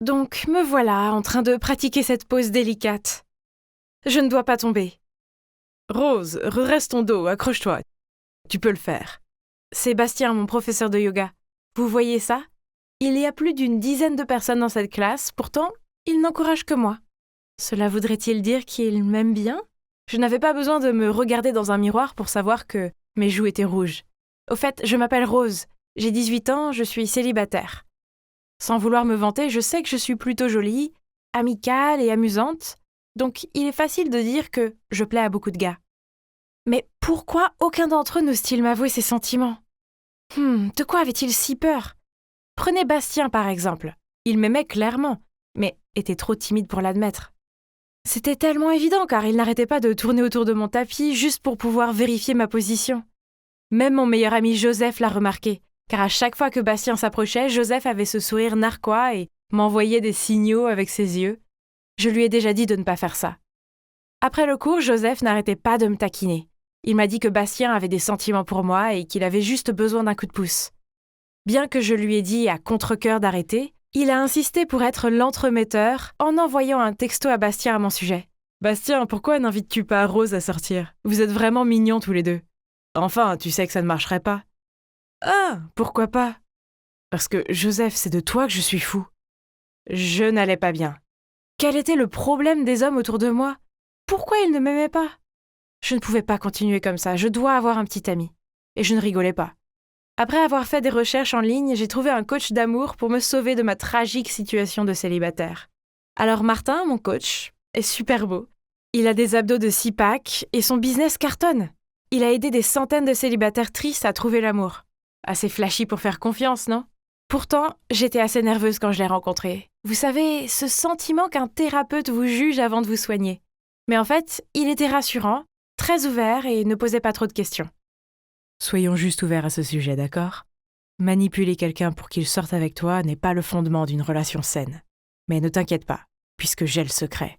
Donc me voilà en train de pratiquer cette pose délicate. Je ne dois pas tomber. Rose, redresse ton dos, accroche-toi. Tu peux le faire. Sébastien, mon professeur de yoga. Vous voyez ça? Il y a plus d'une dizaine de personnes dans cette classe, pourtant, il n'encourage que moi. Cela voudrait-il dire qu'il m'aime bien? Je n'avais pas besoin de me regarder dans un miroir pour savoir que mes joues étaient rouges. Au fait, je m'appelle Rose. J'ai 18 ans, je suis célibataire. Sans vouloir me vanter, je sais que je suis plutôt jolie, amicale et amusante, donc il est facile de dire que je plais à beaucoup de gars. Mais pourquoi aucun d'entre eux n'ose-t-il m'avouer ses sentiments? De quoi avait-il si peur? Prenez Bastien par exemple. Il m'aimait clairement, mais était trop timide pour l'admettre. C'était tellement évident car il n'arrêtait pas de tourner autour de mon tapis juste pour pouvoir vérifier ma position. Même mon meilleur ami Joseph l'a remarqué, car à chaque fois que Bastien s'approchait, Joseph avait ce sourire narquois et m'envoyait des signaux avec ses yeux. Je lui ai déjà dit de ne pas faire ça. Après le cours, Joseph n'arrêtait pas de me taquiner. Il m'a dit que Bastien avait des sentiments pour moi et qu'il avait juste besoin d'un coup de pouce. Bien que je lui ai dit à contre-cœur d'arrêter, il a insisté pour être l'entremetteur en envoyant un texto à Bastien à mon sujet. « Bastien, pourquoi n'invites-tu pas Rose à sortir? Vous êtes vraiment mignons tous les deux. Enfin, tu sais que ça ne marcherait pas. » Ah, pourquoi pas? Parce que, Joseph, c'est de toi que je suis fou. Je n'allais pas bien. Quel était le problème des hommes autour de moi? Pourquoi ils ne m'aimaient pas? Je ne pouvais pas continuer comme ça, je dois avoir un petit ami. Et je ne rigolais pas. Après avoir fait des recherches en ligne, j'ai trouvé un coach d'amour pour me sauver de ma tragique situation de célibataire. Alors Martin, mon coach, est super beau. Il a des abdos de 6-pack et son business cartonne. Il a aidé des centaines de célibataires tristes à trouver l'amour. Assez flashy pour faire confiance, non? Pourtant, j'étais assez nerveuse quand je l'ai rencontré. Vous savez, ce sentiment qu'un thérapeute vous juge avant de vous soigner. Mais en fait, il était rassurant, très ouvert et ne posait pas trop de questions. Soyons juste ouverts à ce sujet, d'accord? Manipuler quelqu'un pour qu'il sorte avec toi n'est pas le fondement d'une relation saine. Mais ne t'inquiète pas, puisque j'ai le secret.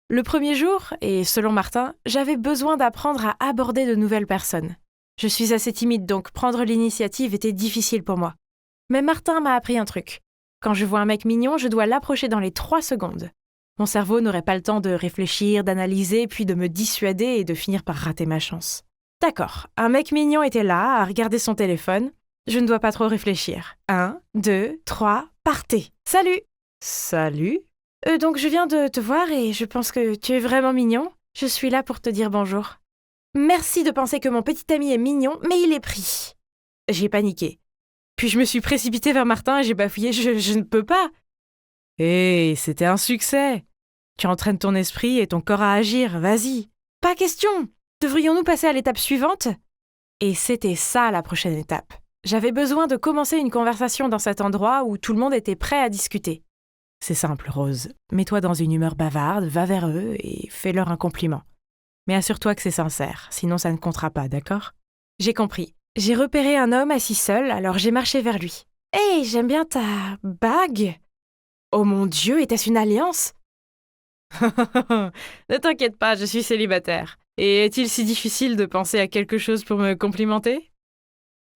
Le premier jour, et selon Martin, j'avais besoin d'apprendre à aborder de nouvelles personnes. Je suis assez timide, donc prendre l'initiative était difficile pour moi. Mais Martin m'a appris un truc. Quand je vois un mec mignon, je dois l'approcher dans les 3 secondes. Mon cerveau n'aurait pas le temps de réfléchir, d'analyser, puis de me dissuader et de finir par rater ma chance. D'accord, un mec mignon était là, à regarder son téléphone. Je ne dois pas trop réfléchir. 1, 2, 3, partez. Salut! Salut? Donc je viens de te voir et je pense que tu es vraiment mignon. Je suis là pour te dire bonjour. Merci de penser que mon petit ami est mignon, mais il est pris. J'ai paniqué. Puis je me suis précipitée vers Martin et j'ai bafouillé. Je ne peux pas. Hé, c'était un succès. Tu entraînes ton esprit et ton corps à agir, vas-y. Pas question. Devrions-nous passer à l'étape suivante? Et c'était ça la prochaine étape. J'avais besoin de commencer une conversation dans cet endroit où tout le monde était prêt à discuter. C'est simple, Rose. Mets-toi dans une humeur bavarde, va vers eux et fais-leur un compliment. Mais assure-toi que c'est sincère, sinon ça ne comptera pas, d'accord? J'ai compris. J'ai repéré un homme assis seul, alors j'ai marché vers lui. « Hey, j'aime bien ta bague !» Oh mon Dieu, était-ce une alliance? Ne t'inquiète pas, je suis célibataire. Et est-il si difficile de penser à quelque chose pour me complimenter?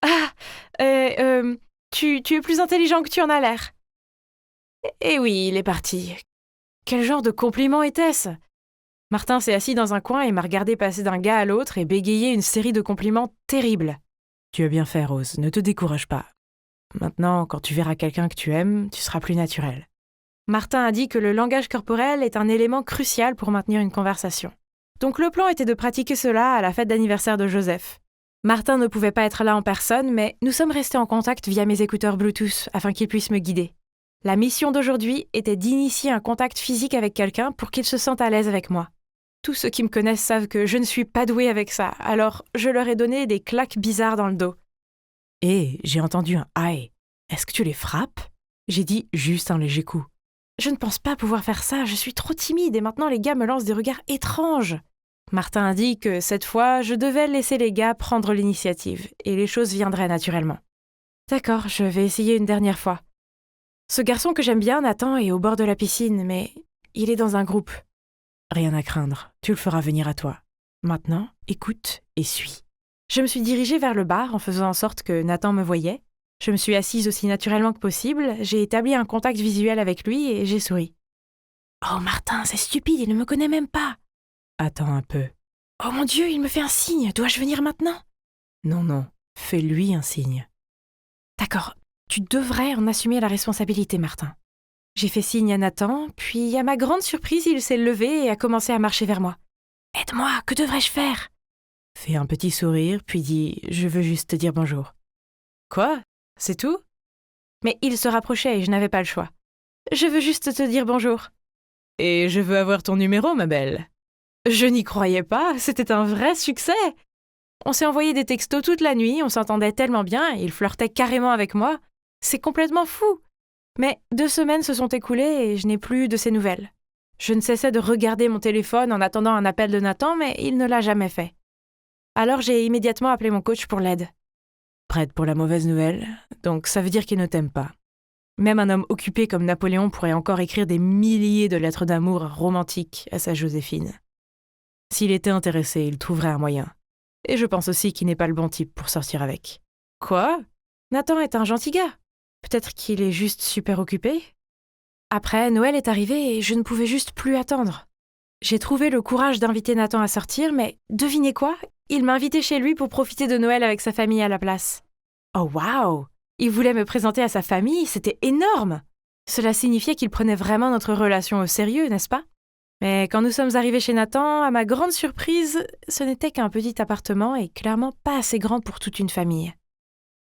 Ah, tu es plus intelligent que tu en as l'air. Eh oui, il est parti. Quel genre de compliment était-ce? Martin s'est assis dans un coin et m'a regardé passer d'un gars à l'autre et bégayer une série de compliments terribles. Tu as bien fait, Rose, ne te décourage pas. Maintenant, quand tu verras quelqu'un que tu aimes, tu seras plus naturel. Martin a dit que le langage corporel est un élément crucial pour maintenir une conversation. Donc le plan était de pratiquer cela à la fête d'anniversaire de Joseph. Martin ne pouvait pas être là en personne, mais nous sommes restés en contact via mes écouteurs Bluetooth afin qu'il puisse me guider. La mission d'aujourd'hui était d'initier un contact physique avec quelqu'un pour qu'il se sente à l'aise avec moi. Tous ceux qui me connaissent savent que je ne suis pas douée avec ça, alors je leur ai donné des claques bizarres dans le dos. Hé, j'ai entendu un « aïe ». Est-ce que tu les frappes? J'ai dit juste un léger coup. Je ne pense pas pouvoir faire ça, je suis trop timide et maintenant les gars me lancent des regards étranges. Martin a dit que cette fois, je devais laisser les gars prendre l'initiative et les choses viendraient naturellement. D'accord, je vais essayer une dernière fois. Ce garçon que j'aime bien, Nathan, est au bord de la piscine, mais il est dans un groupe. Rien à craindre, tu le feras venir à toi. Maintenant, écoute et suis. Je me suis dirigée vers le bar en faisant en sorte que Nathan me voyait. Je me suis assise aussi naturellement que possible, j'ai établi un contact visuel avec lui et j'ai souri. « Oh Martin, c'est stupide, il ne me connaît même pas !»« Attends un peu. »« Oh mon Dieu, il me fait un signe, dois-je venir maintenant ?»« Non, fais-lui un signe. »« D'accord, tu devrais en assumer la responsabilité, Martin. » J'ai fait signe à Nathan, puis à ma grande surprise, il s'est levé et a commencé à marcher vers moi. « Aide-moi, que devrais-je faire ?» Fais un petit sourire, puis dis « Je veux juste te dire bonjour. »« Quoi ? C'est tout ?» Mais il se rapprochait et je n'avais pas le choix. « Je veux juste te dire bonjour. »« Et je veux avoir ton numéro, ma belle. » Je n'y croyais pas, c'était un vrai succès. On s'est envoyé des textos toute la nuit, on s'entendait tellement bien, il flirtait carrément avec moi. C'est complètement fou. Mais 2 semaines se sont écoulées et je n'ai plus de ses nouvelles. Je ne cessais de regarder mon téléphone en attendant un appel de Nathan, mais il ne l'a jamais fait. Alors j'ai immédiatement appelé mon coach pour l'aide. Prête pour la mauvaise nouvelle, donc ça veut dire qu'il ne t'aime pas. Même un homme occupé comme Napoléon pourrait encore écrire des milliers de lettres d'amour romantiques à sa Joséphine. S'il était intéressé, il trouverait un moyen. Et je pense aussi qu'il n'est pas le bon type pour sortir avec. Quoi ? Nathan est un gentil gars. Peut-être qu'il est juste super occupé ? Après, Noël est arrivé et je ne pouvais juste plus attendre. J'ai trouvé le courage d'inviter Nathan à sortir, mais devinez quoi ? Il m'a invité chez lui pour profiter de Noël avec sa famille à la place. Oh waouh ! Il voulait me présenter à sa famille, c'était énorme ! Cela signifiait qu'il prenait vraiment notre relation au sérieux, n'est-ce pas ? Mais quand nous sommes arrivés chez Nathan, à ma grande surprise, ce n'était qu'un petit appartement et clairement pas assez grand pour toute une famille.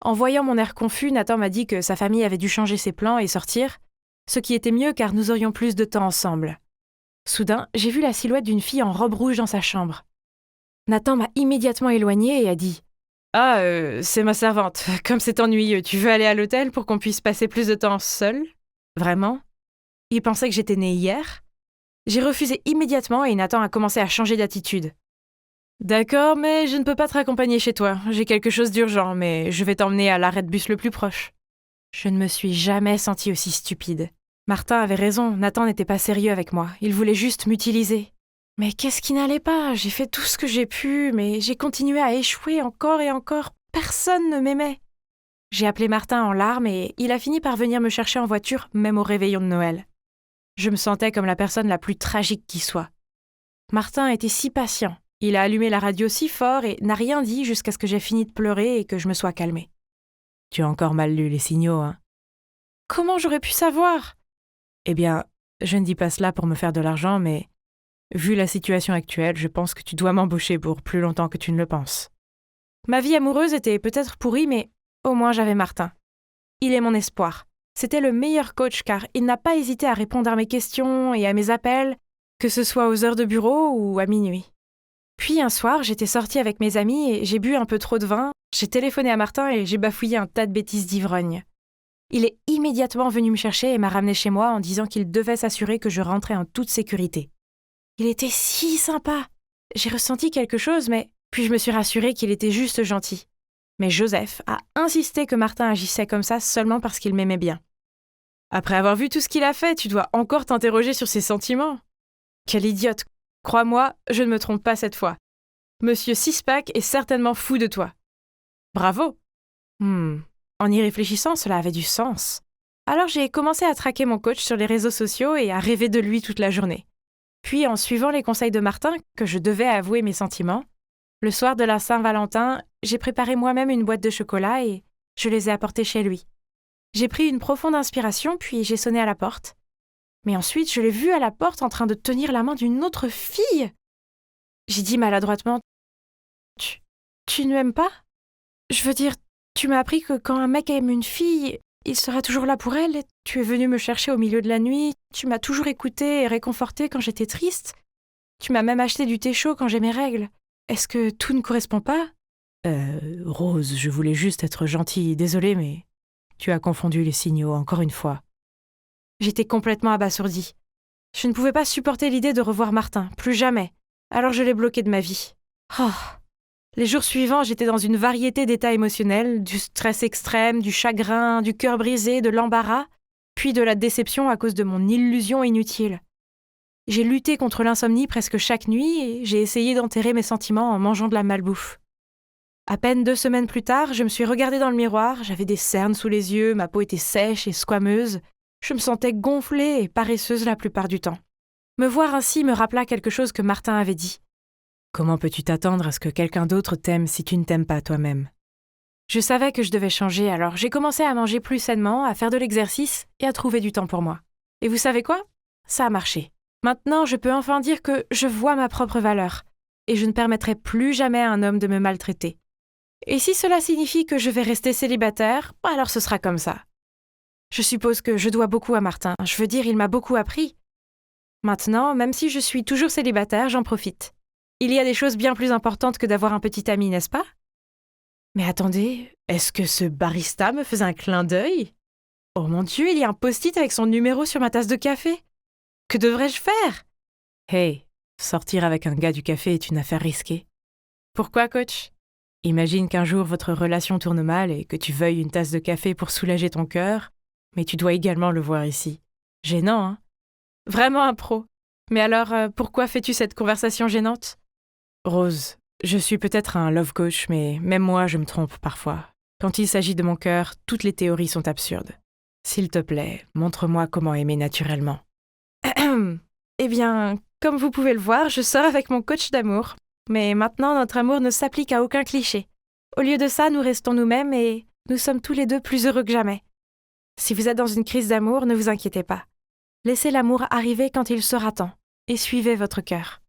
En voyant mon air confus, Nathan m'a dit que sa famille avait dû changer ses plans et sortir, ce qui était mieux car nous aurions plus de temps ensemble. Soudain, j'ai vu la silhouette d'une fille en robe rouge dans sa chambre. Nathan m'a immédiatement éloignée et a dit « Ah, c'est ma servante. Comme c'est ennuyeux, tu veux aller à l'hôtel pour qu'on puisse passer plus de temps seul ? Vraiment ? Il pensait que j'étais née hier ? » J'ai refusé immédiatement et Nathan a commencé à changer d'attitude. « D'accord, mais je ne peux pas te raccompagner chez toi. J'ai quelque chose d'urgent, mais je vais t'emmener à l'arrêt de bus le plus proche. » Je ne me suis jamais sentie aussi stupide. Martin avait raison, Nathan n'était pas sérieux avec moi. Il voulait juste m'utiliser. Mais qu'est-ce qui n'allait pas ? J'ai fait tout ce que j'ai pu, mais j'ai continué à échouer encore et encore. Personne ne m'aimait. J'ai appelé Martin en larmes et il a fini par venir me chercher en voiture, même au réveillon de Noël. Je me sentais comme la personne la plus tragique qui soit. Martin était si patient. Il a allumé la radio si fort et n'a rien dit jusqu'à ce que j'ai fini de pleurer et que je me sois calmée. Tu as encore mal lu les signaux, hein ? Comment j'aurais pu savoir ? Eh bien, je ne dis pas cela pour me faire de l'argent, mais vu la situation actuelle, je pense que tu dois m'embaucher pour plus longtemps que tu ne le penses. Ma vie amoureuse était peut-être pourrie, mais au moins j'avais Martin. Il est mon espoir. C'était le meilleur coach car il n'a pas hésité à répondre à mes questions et à mes appels, que ce soit aux heures de bureau ou à minuit. Puis un soir, j'étais sortie avec mes amis et j'ai bu un peu trop de vin, j'ai téléphoné à Martin et j'ai bafouillé un tas de bêtises d'ivrogne. Il est immédiatement venu me chercher et m'a ramenée chez moi en disant qu'il devait s'assurer que je rentrais en toute sécurité. Il était si sympa. J'ai ressenti quelque chose, mais puis je me suis rassurée qu'il était juste gentil. Mais Joseph a insisté que Martin agissait comme ça seulement parce qu'il m'aimait bien. Après avoir vu tout ce qu'il a fait, tu dois encore t'interroger sur ses sentiments. Quelle idiote. Crois-moi, je ne me trompe pas cette fois. Monsieur Sixpack est certainement fou de toi. Bravo. En y réfléchissant, cela avait du sens. Alors j'ai commencé à traquer mon coach sur les réseaux sociaux et à rêver de lui toute la journée. Puis, en suivant les conseils de Martin, que je devais avouer mes sentiments, le soir de la Saint-Valentin, j'ai préparé moi-même une boîte de chocolat et je les ai apportés chez lui. J'ai pris une profonde inspiration, puis j'ai sonné à la porte. Mais ensuite, je l'ai vu à la porte en train de tenir la main d'une autre fille. J'ai dit maladroitement « Tu ne m'aimes pas ? Je veux dire, tu m'as appris que quand un mec aime une fille, il sera toujours là pour elle. Tu es venu me chercher au milieu de la nuit. Tu m'as toujours écoutée et réconfortée quand j'étais triste. Tu m'as même acheté du thé chaud quand j'ai mes règles. Est-ce que tout ne correspond pas ? Rose, je voulais juste être gentille. Désolée, mais tu as confondu les signaux encore une fois. J'étais complètement abasourdie. Je ne pouvais pas supporter l'idée de revoir Martin, plus jamais. Alors je l'ai bloqué de ma vie. Oh. Les jours suivants, j'étais dans une variété d'états émotionnels, du stress extrême, du chagrin, du cœur brisé, de l'embarras, puis de la déception à cause de mon illusion inutile. J'ai lutté contre l'insomnie presque chaque nuit et j'ai essayé d'enterrer mes sentiments en mangeant de la malbouffe. À peine 2 semaines plus tard, je me suis regardée dans le miroir, j'avais des cernes sous les yeux, ma peau était sèche et squameuse, je me sentais gonflée et paresseuse la plupart du temps. Me voir ainsi me rappela quelque chose que Martin avait dit. Comment peux-tu t'attendre à ce que quelqu'un d'autre t'aime si tu ne t'aimes pas toi-même? Je savais que je devais changer, alors j'ai commencé à manger plus sainement, à faire de l'exercice et à trouver du temps pour moi. Et vous savez quoi? Ça a marché. Maintenant, je peux enfin dire que je vois ma propre valeur et je ne permettrai plus jamais à un homme de me maltraiter. Et si cela signifie que je vais rester célibataire, alors ce sera comme ça. Je suppose que je dois beaucoup à Martin, je veux dire, il m'a beaucoup appris. Maintenant, même si je suis toujours célibataire, j'en profite. Il y a des choses bien plus importantes que d'avoir un petit ami, n'est-ce pas? Mais attendez, est-ce que ce barista me faisait un clin d'œil? Oh mon Dieu, il y a un post-it avec son numéro sur ma tasse de café. Que devrais-je faire? Hey, sortir avec un gars du café est une affaire risquée. Pourquoi, coach? Imagine qu'un jour votre relation tourne mal et que tu veuilles une tasse de café pour soulager ton cœur, mais tu dois également le voir ici. Gênant, hein? Vraiment un pro. Mais alors, pourquoi fais-tu cette conversation gênante? Rose, je suis peut-être un love coach, mais même moi je me trompe parfois. Quand il s'agit de mon cœur, toutes les théories sont absurdes. S'il te plaît, montre-moi comment aimer naturellement. Eh bien, comme vous pouvez le voir, je sors avec mon coach d'amour. Mais maintenant, notre amour ne s'applique à aucun cliché. Au lieu de ça, nous restons nous-mêmes et nous sommes tous les deux plus heureux que jamais. Si vous êtes dans une crise d'amour, ne vous inquiétez pas. Laissez l'amour arriver quand il sera temps et suivez votre cœur.